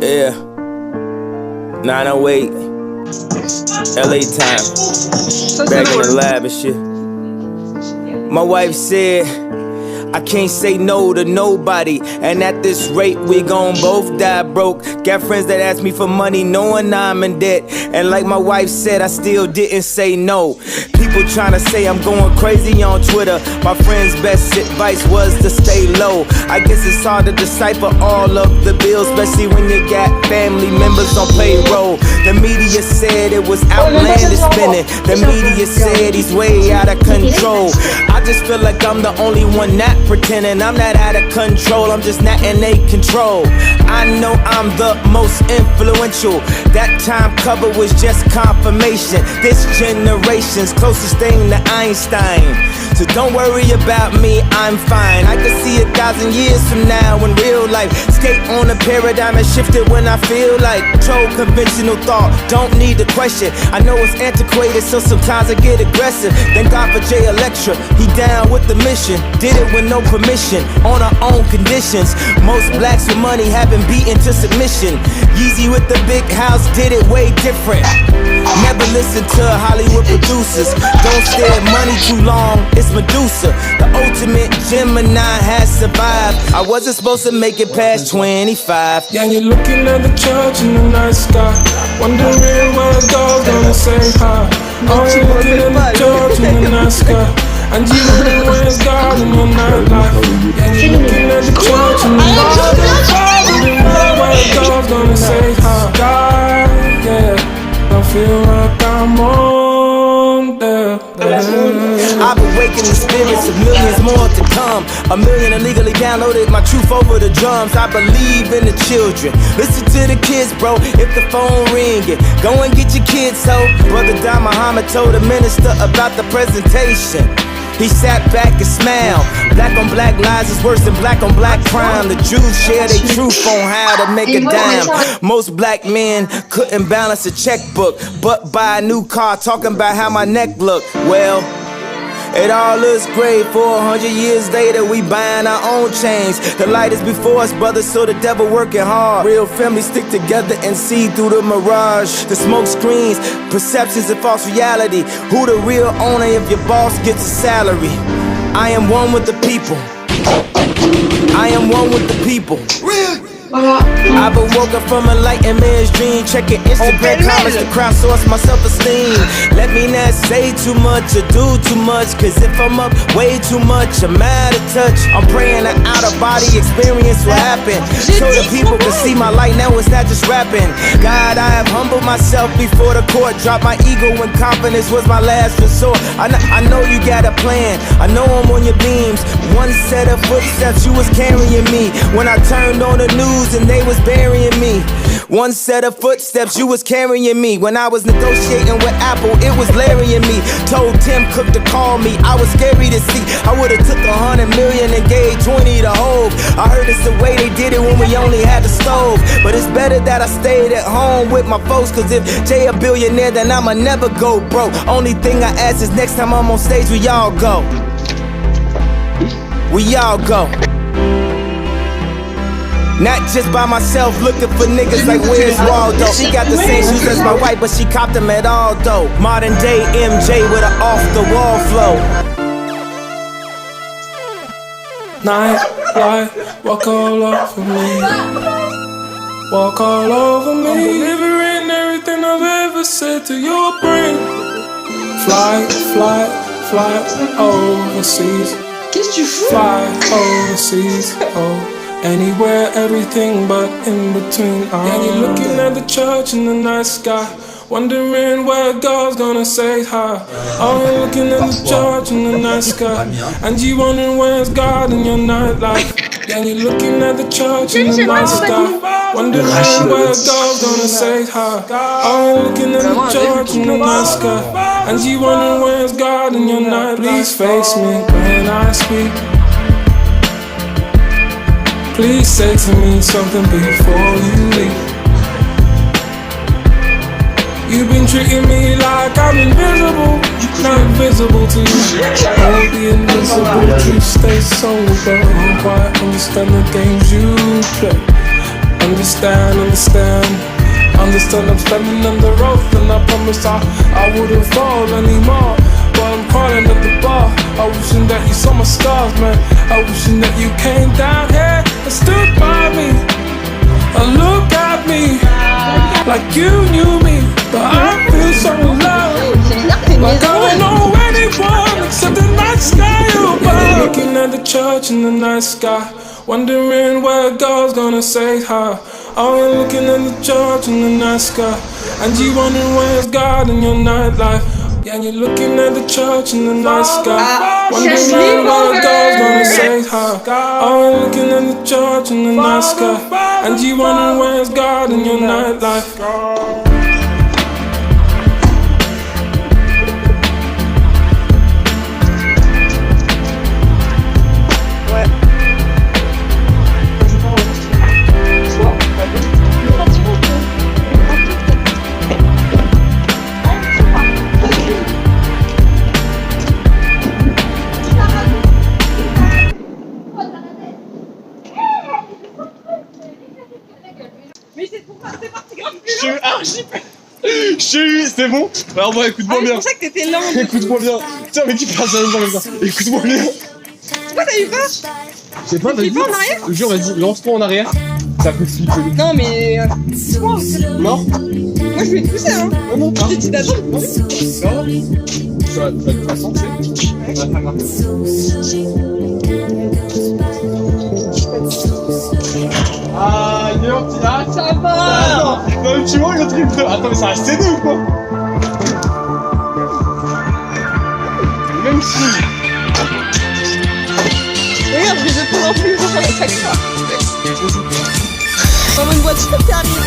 Yeah. 908. LA time. Back in the lab and shit. My wife said, I can't say no to nobody, and at this rate we gon' both die broke. Got friends that ask me for money knowing I'm in debt, and like my wife said, I still didn't say no. People tryna say I'm going crazy on Twitter. My friend's best advice was to stay low. I guess it's hard to decipher all of the bills, especially when you got family members on payroll. The media said it was outlandish spending. The media said he's way out of control. I just feel like I'm the only one not pretending. I'm not out of control, I'm just not in a control. I know I'm the most influential. That time cover was just confirmation. This generation's closest thing to Einstein. So don't worry about me, I'm fine. I can see 1,000 years from now in real life. Skate on a paradigm and shift it when I feel like. Control conventional thought, don't need to question. I know it's antiquated, so sometimes I get aggressive. Thank God for Jay Electra, he down with the mission. Did it with no permission, on our own conditions. Most blacks with money have been beaten to submission. Yeezy with the big house did it way different. Never listen to Hollywood producers. Don't stare at money too long, it's Medusa. The ultimate Gemini has survived. I wasn't supposed to make it past 25. Yeah, you're looking at the church in the night sky, wondering where God's gonna say hi. Oh, you're looking at the church in the night sky, and you wondering where's God in your nightlife. Yeah, you're looking at the church in the night sky, wondering where God's gonna say hi. God, yeah, I feel like I'm on there. I've awakened the spirits of millions more to come. 1 million illegally downloaded my truth over the drums. I believe in the children. Listen to the kids, bro. If the phone ringing, go and get your kids, ho. Brother Don Muhammad told the minister about the presentation. He sat back and smiled. Black on black lies is worse than black on black crime. The Jews share their truth on how to make a dime. Most black men couldn't balance a checkbook, but buy a new car talking about how my neck look. Well, it all looks great. 400 years later, we buying our own chains. The light is before us, brothers, so the devil working hard. Real families stick together and see through the mirage. The smoke screens, perceptions and false reality. Who the real owner if your boss gets a salary? I am one with the people. I am one with the people. I've been woken from a nightmare's dream, checking Instagram comments to crowdsource my self-esteem. Let me not say too much or do too much, cause if I'm up way too much, I'm out of touch. I'm praying an out-of-body experience will happen, so the people can see my light. Now it's not just rapping. God, I have humbled myself before the court, dropped my ego when confidence was my last resort. I know you got a plan, I know I'm on your beams. One set of footsteps, you was carrying me. When I turned on the news and they was burying me. One set of footsteps, you was carrying me. When I was negotiating with Apple, it was Larry and me. Told Tim Cook to call me, I was scary to see. I would've took 100 million and gave 20 to Hove. I heard it's the way they did it when we only had the stove. But it's better that I stayed at home with my folks, cause if Jay a billionaire, then I'ma never go broke. Only thing I ask is next time I'm on stage, we all go. We all go. Not just by myself, looking for niggas like where's Waldo. She got the same shoes as my wife, but she copped them at all though. Modern day MJ with an off the wall flow. Night light, walk all over me. Walk all over me. I'm delivering everything I've ever said to your brain. Fly, fly, fly overseas. Fly overseas, oh. Anywhere, everything but in between. Yeah, you're looking at the church in the night sky, wondering where God's gonna say hi. Oh, you're looking at the church in the night sky, and you wondering where's God in your nightlife. Yeah, you're looking at the church in the night sky, wondering where God's gonna say hi. Oh, you're looking at the church in the night sky, and you wondering where's God in your nightlife. Please face me when I speak. Please say to me something before you leave. You've been treating me like I'm invisible, not invisible to you. All the invisible truth stays sober. I don't quite understand the games you play. Understand, understand I'm standing on the road, and I promise I wouldn't fall anymore. But I'm crawling at the bar. I wishing that you saw my scars, man. I wishing that you came down here and stood by me and look at me like you knew me. But I feel so alone, like I don't know anyone except the night sky above. Looking at the church in the night sky, wondering where God's gonna say hi. Oh, you're looking at the church in the night sky, and you wondering where's God in your nightlife. Yeah, you're looking at the church in the night sky, wondering where God's gonna say hi. Oh, you're looking at the church in the night sky, and you wondering where's God in your nightlife. C'est bon? Alors bon, écoute-moi bien. C'est pour ça que t'étais lent. Écoute-moi bien. Tiens, mais qui passe comme ça? Écoute-moi bien. Pourquoi t'as eu peur? Je sais pas, vas-y. pas en arrière? Je jure, vas-y, lance-toi en arrière. Ça peut se flipper. Non mais... Pousse-moi. Non? Moi je vais te pousser hein. Non, non, Je t'ai dit d'attendre. non. Ça va te faire sentir. Ça va faire grave. Ah, il est un petit... Ah, Ça va. non, mais tu vois le truc de... Attends, mais ça reste cédé ou quoi? Même si... Regarde, je vais de plus en plus loin à chaque fois. Comme une voiture qui arrive.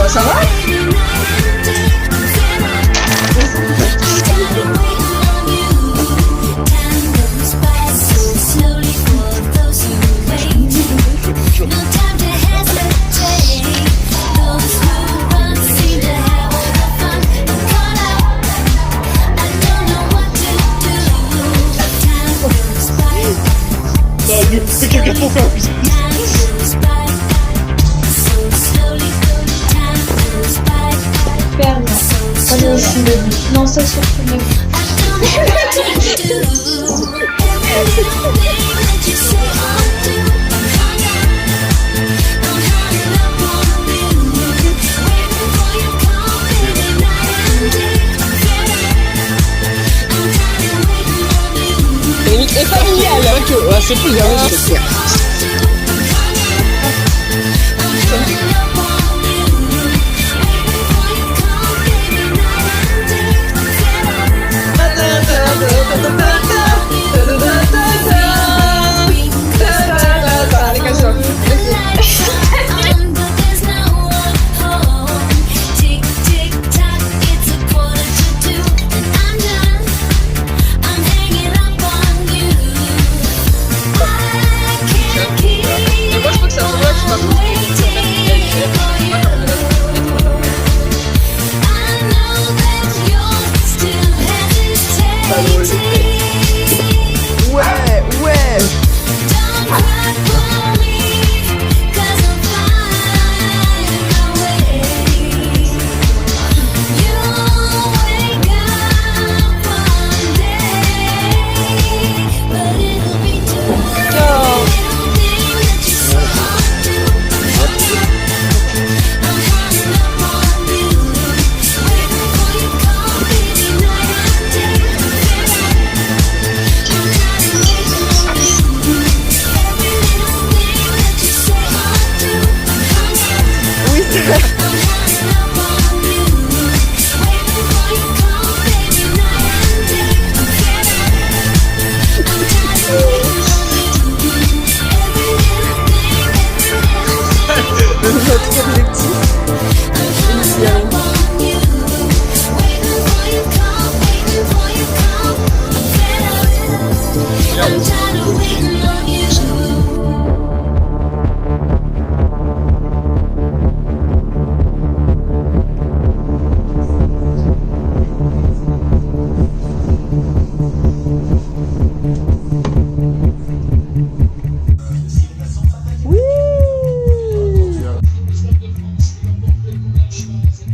Ça va? C'est quelqu'un pour faire un plus. Super, on est aussi le... Non, ça surtout mieux. C'est familial. C'est vrai que ouais, c'est plus grave.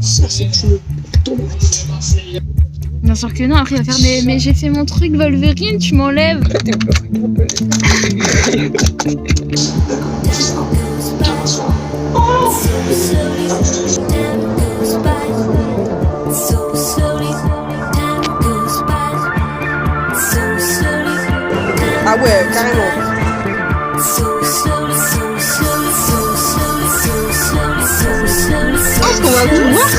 Ça, c'est une tomate. Bien sûr que non, après il va faire mais j'ai fait mon truc Wolverine, tu m'enlèves. Ah ouais, carrément. Est-ce qu'on va tout voir?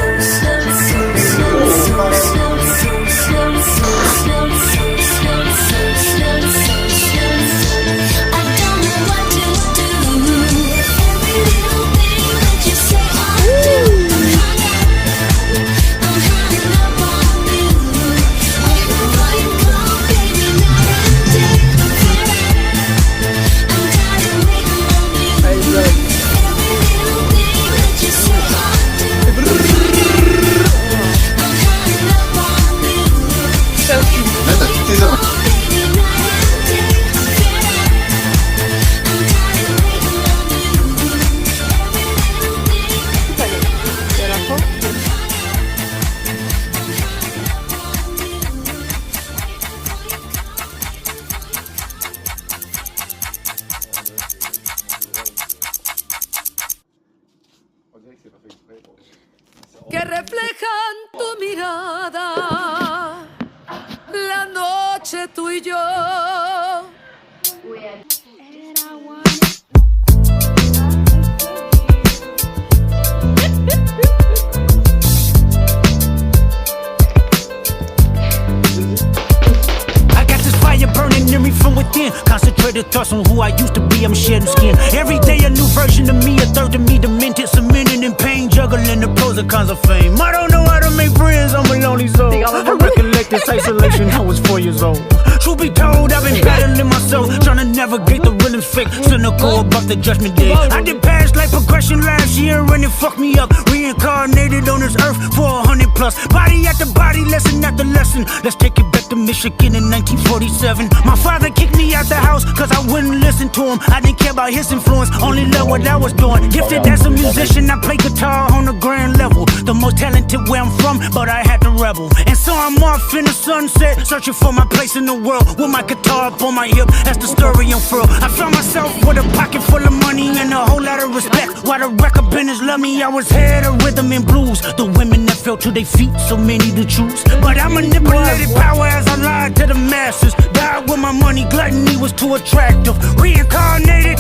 Que reflejan tu mirada, la noche tú y yo. Burning in me from within. Concentrated thoughts on who I used to be. I'm shedding skin. Every day a new version of me, a third of me demented, cemented in pain, juggling the pros and cons of fame. I don't know how to make friends. I'm a lonely soul. I recollect this isolation. I was 4 years old. Truth be told, I've been battling myself, trying to navigate the real and fake, cynical about the judgment day. I did past life progression last year and it fucked me up. Reincarnated on this earth for 100 plus. Body after body, lesson after lesson. Let's take it back to Michigan in 1947. My father kicked me out the house cause I wouldn't listen to him. I didn't care about his influence, only loved what I was doing. Gifted as a musician, I play guitar on a grand level. The most talented where I'm from, but I had to rebel. And so I'm off in the sunset, searching for my place in the world. With my guitar up on my hip, that's the story unfurled. I found myself with a pocket full of money and a whole lot of respect. While the record business loved me, I was head of rhythm and blues. The women that fell to their feet, so many to choose. But I manipulated power as I lied to the masses. Died with my money, gluttony was too attractive. Reincarnated.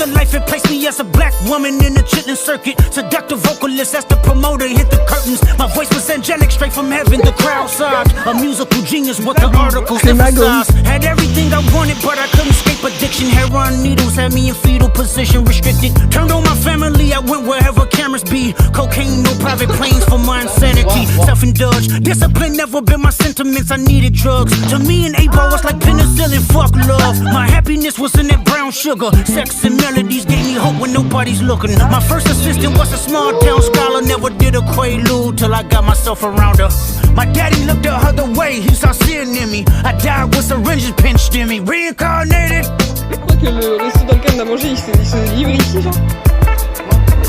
Life it placed me as a black woman in the chitlin circuit. Seductive vocalist as the promoter hit the curtains. My voice was angelic straight from heaven. The crowd sobbed. A musical genius, what the articles emphasized. Had everything I wanted, but I couldn't escape addiction. Heroin needles had me in fetal position, restricted. Turned on my family, I went wherever cameras be. Cocaine, no private planes for my insanity. Self-indulged, discipline never been my sentiments. I needed drugs. To me, an 8-ball was like penicillin. Fuck love. My happiness was in that brown sugar. Sex and melodies gave me hope when nobody's looking. My first assistant was a small town scholar. Never did a quaalude till I got myself around her. My daddy looked the other way, he saw sin in me. I died with syringes pinched in me. Reincarnated. Je crois que le resto dans lequel on a mangé, il se livre ici, genre.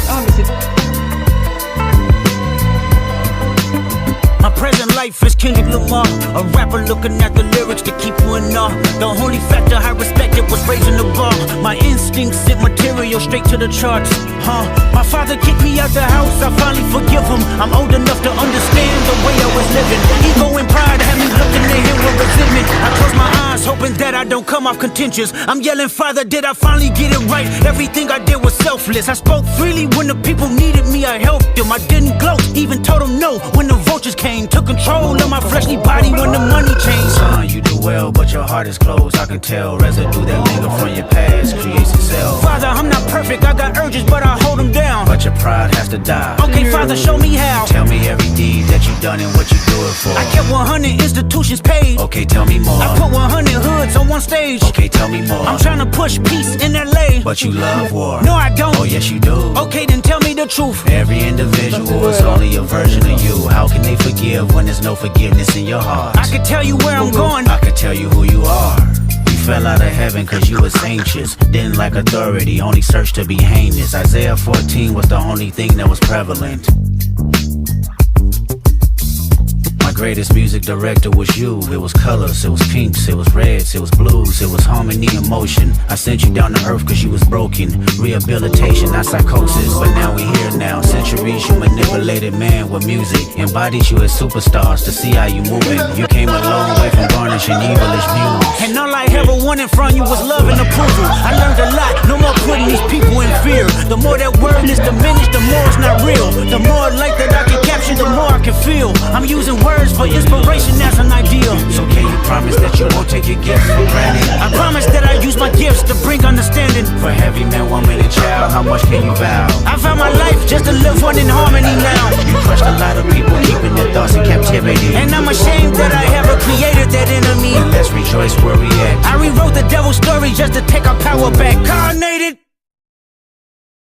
Ah, mais c'est... My present life is Kendrick Lamar, a rapper looking at the lyrics to keep you in awe. The only factor I respected was raising the bar. My instincts sent material straight to the charts. My father kicked me out the house, I finally forgive him. I'm old enough to understand the way I was living. Ego and pride had me looking at him with resentment. I close my eyes, hoping that I don't come off contentious. I'm yelling, Father, did I finally get it right? Everything I did was selfless. I spoke freely when the people needed me, I helped them. I didn't gloat, even told them no when the vultures came. Took control of my fleshly body when the money changed. Son, you do well, but your heart is closed. I can tell residue that linger from your past creates itself. Father, I'm not perfect, I got urges, but I hold them down. But your pride has to die. Okay, Father, show me how. Tell me every deed that you done and what you do it for. I kept 100 institutions paid. Okay, tell me more. I put 100 hoods on one stage. Okay, tell me more. I'm trying to push peace in LA. But you love war. No, I don't. Oh, yes, you do. Okay, then tell me the truth. Every individual is only a version of you. How can they forgive when there's no forgiveness in your heart? I could tell you where I'm going. I could tell you who you are. You fell out of heaven cause you was anxious. Didn't like authority, only searched to be heinous. Isaiah 14 was the only thing that was prevalent. My greatest music director was you. It was colors, it was pinks, it was reds, it was blues, it was harmony and motion. I sent you down to earth cause you was broken. Rehabilitation, not psychosis, but now we here now. Centuries you manipulated man with music. Embodied you as superstars to see how you moving. You came a long way from garnishing evilish views. And all I ever wanted from you was love and approval. I learned a lot, no more putting these people in fear. The more that word is diminished, the more it's not real. The more light that I can capture, the more I can feel. I'm using words for inspiration as an ideal. So can you promise that you won't take your gifts for granted? I promise that I use my gifts to bring understanding. For heavy man, woman, and child, how much can you vow? I found my life just to live one in harmony now.